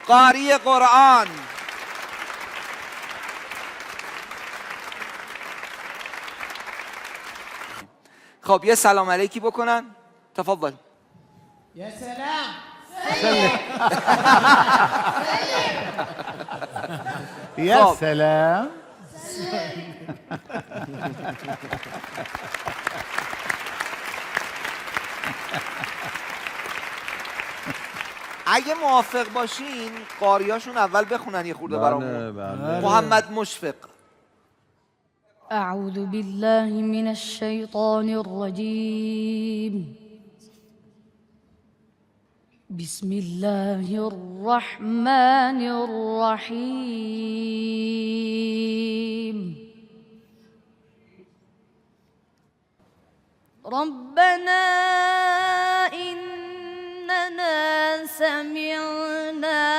قاری قرآن. خب یه سلام علیکی بکنن. تفضل. يا سلام. يا سلام. اگه موافق باشین قاریاشون اول بخونن یه خورده برامون. محمد مشفق. أعوذ بالله من الشيطان الرجيم. بسم الله الرحمن الرحيم. ربنا إننا سمعنا